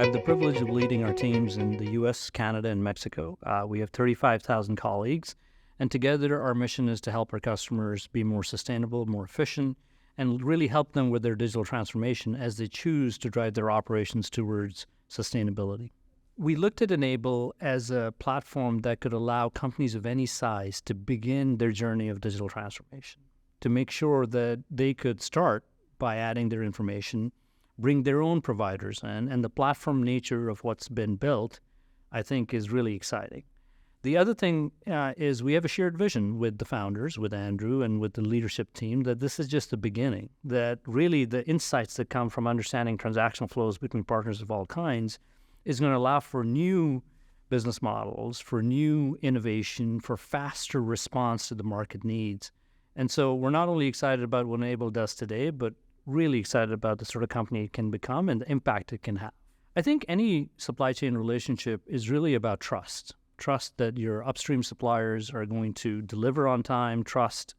I have the privilege of leading our teams in the US, Canada, and Mexico. We have 35,000 colleagues, and together our mission is to help our customers be more sustainable, more efficient, and really help them with their digital transformation as they choose to drive their operations towards sustainability. We looked at Enable as a platform that could allow companies of any size to begin their journey of digital transformation, to make sure that they could start by adding their information, bring their own providers in, and the platform nature of what's been built, I think, is really exciting. The other thing is we have a shared vision with the founders, with Andrew, and with the leadership team that this is just the beginning, that really the insights that come from understanding transactional flows between partners of all kinds is going to allow for new business models, for new innovation, for faster response to the market needs. And so we're not only excited about what Enable does today, but really excited about the sort of company it can become and the impact it can have. I think any supply chain relationship is really about trust. Trust that your upstream suppliers are going to deliver on time, trust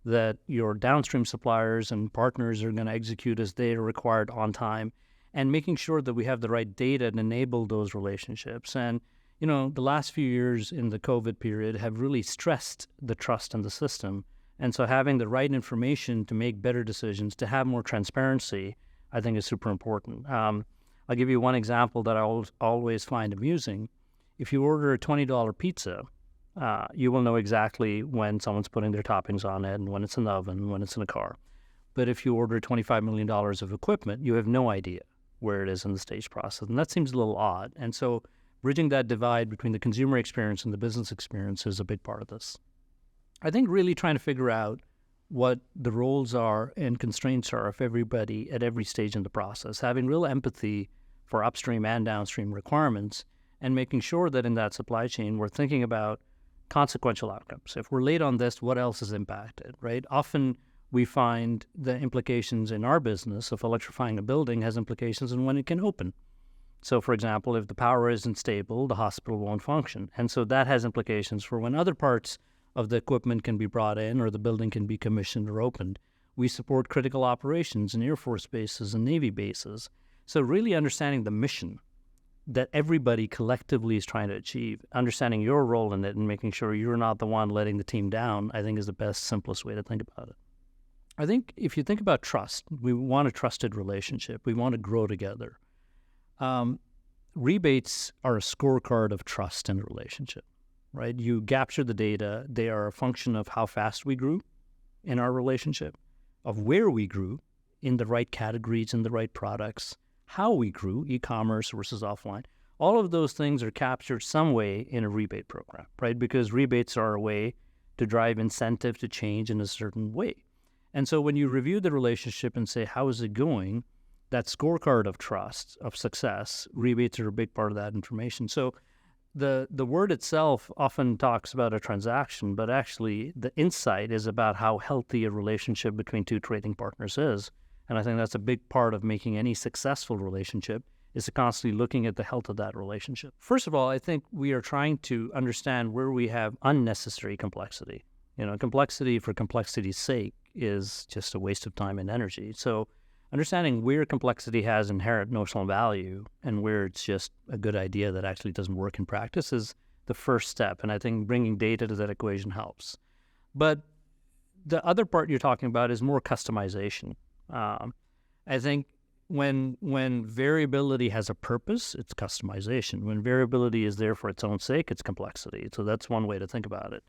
that your downstream suppliers and partners are going to execute as they are required on time, and making sure that we have the right data to enable those relationships. And, you know, the last few years in the COVID period have really stressed the trust in the system. And so having the right information to make better decisions, to have more transparency, I think is super important. I'll give you one example that I always find amusing. If you order a $20 pizza, you will know exactly when someone's putting their toppings on it and when it's in the oven, when it's in a car. But if you order $25 million of equipment, you have no idea where it is in the stage process. And that seems a little odd. And so bridging that divide between the consumer experience and the business experience is a big part of this. I think really trying to figure out what the roles are and constraints are of everybody at every stage in the process, having real empathy for upstream and downstream requirements, and making sure that in that supply chain we're thinking about consequential outcomes. If we're late on this, what else is impacted, right? Often we find the implications in our business of electrifying a building has implications in when it can open. So, for example, if the power isn't stable, the hospital won't function. And so that has implications for when other parts of the equipment can be brought in or the building can be commissioned or opened. We support critical operations in Air Force bases and Navy bases. So really understanding the mission that everybody collectively is trying to achieve, understanding your role in it and making sure you're not the one letting the team down, I think is the best, simplest way to think about it. I think if you think about trust, we want a trusted relationship. We want to grow together. Rebates are a scorecard of trust in a relationship. Right? You capture the data. They are a function of how fast we grew in our relationship, of where we grew in the right categories, in the right products, how we grew, e-commerce versus offline. All of those things are captured some way in a rebate program, right? Because rebates are a way to drive incentive to change in a certain way. And so when you review the relationship and say, how is it going? That scorecard of trust, of success, rebates are a big part of that information. So the word itself often talks about a transaction, but actually the insight is about how healthy a relationship between two trading partners is. And I think that's a big part of making any successful relationship is to constantly looking at the health of that relationship. First of all, I think we are trying to understand where we have unnecessary complexity. You know, complexity for complexity's sake is just a waste of time and energy. So understanding where complexity has inherent notional value and where it's just a good idea that actually doesn't work in practice is the first step. And I think bringing data to that equation helps. But the other part you're talking about is more customization. I think when variability has a purpose, it's customization. When variability is there for its own sake, it's complexity. So that's one way to think about it.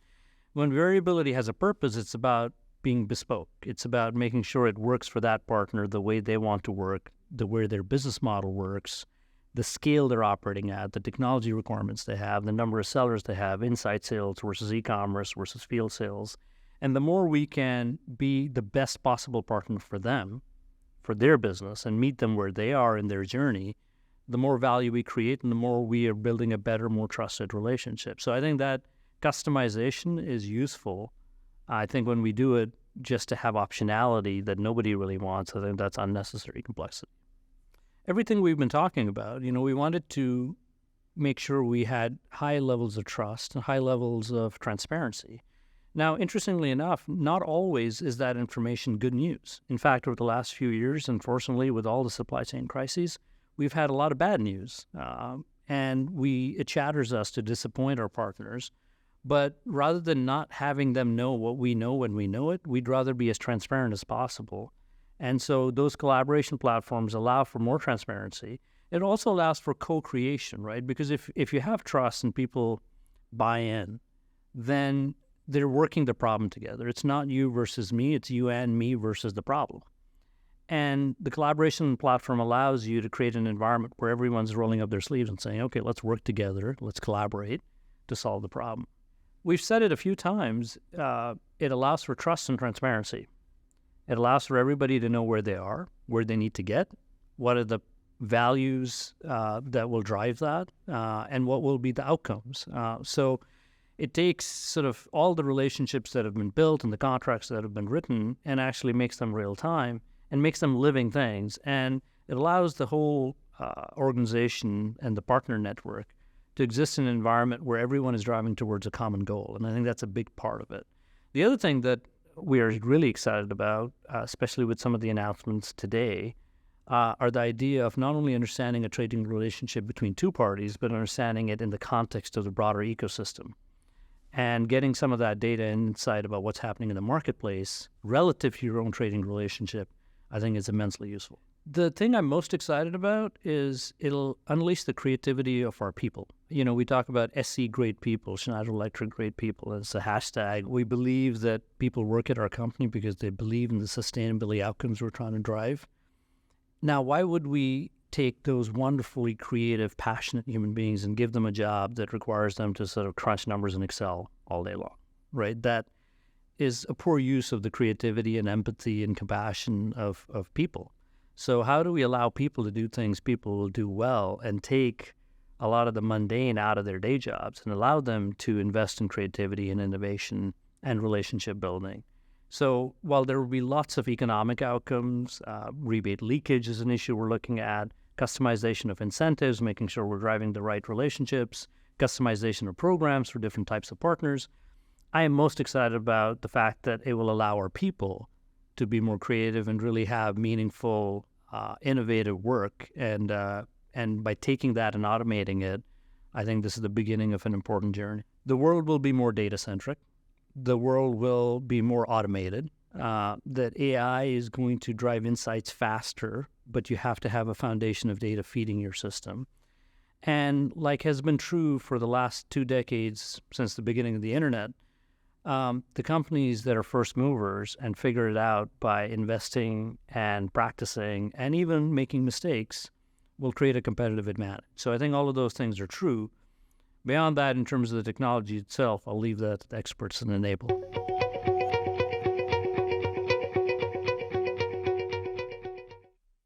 When variability has a purpose, it's about being bespoke. It's about making sure it works for that partner the way they want to work, the way their business model works, the scale they're operating at, the technology requirements they have, the number of sellers they have, inside sales versus e-commerce versus field sales. And the more we can be the best possible partner for them, for their business, and meet them where they are in their journey, the more value we create and the more we are building a better, more trusted relationship. So I think that customization is useful. I think when we do it just to have optionality that nobody really wants, I think that's unnecessary complexity. Everything we've been talking about, you know, we wanted to make sure we had high levels of trust and high levels of transparency. Now, interestingly enough, not always is that information good news. In fact, over the last few years, unfortunately, with all the supply chain crises, we've had a lot of bad news. And it chatters us to disappoint our partners. But rather than not having them know what we know when we know it, we'd rather be as transparent as possible. And so those collaboration platforms allow for more transparency. It also allows for co-creation, right? Because if you have trust and people buy in, then they're working the problem together. It's not you versus me, it's you and me versus the problem. And the collaboration platform allows you to create an environment where everyone's rolling up their sleeves and saying, okay, let's work together, let's collaborate to solve the problem. We've said it a few times, it allows for trust and transparency. It allows for everybody to know where they are, where they need to get, what are the values that will drive that, and what will be the outcomes. So it takes sort of all the relationships that have been built and the contracts that have been written and actually makes them real time and makes them living things. And it allows the whole organization and the partner network to exist in an environment where everyone is driving towards a common goal. And I think that's a big part of it. The other thing that we are really excited about, especially with some of the announcements today, are the idea of not only understanding a trading relationship between two parties, but understanding it in the context of the broader ecosystem. And getting some of that data and insight about what's happening in the marketplace relative to your own trading relationship, I think is immensely useful. The thing I'm most excited about is it'll unleash the creativity of our people. You know, we talk about SC great people, Schneider Electric great people. It's a hashtag. We believe that people work at our company because they believe in the sustainability outcomes we're trying to drive. Now, why would we take those wonderfully creative, passionate human beings and give them a job that requires them to sort of crunch numbers in Excel all day long, right? That is a poor use of the creativity and empathy and compassion of people. So how do we allow people to do things people will do well and take a lot of the mundane out of their day jobs and allow them to invest in creativity and innovation and relationship building? So while there will be lots of economic outcomes, rebate leakage is an issue we're looking at, customization of incentives, making sure we're driving the right relationships, customization of programs for different types of partners, I am most excited about the fact that it will allow our people to be more creative and really have meaningful, innovative work. And by taking that and automating it, I think this is the beginning of an important journey. The world will be more data-centric. The world will be more automated. That AI is going to drive insights faster, but you have to have a foundation of data feeding your system. And like has been true for the last 2 decades since the beginning of the internet, the companies that are first movers and figure it out by investing and practicing and even making mistakes will create a competitive advantage. So I think all of those things are true. Beyond that, in terms of the technology itself, I'll leave that to the experts and enable.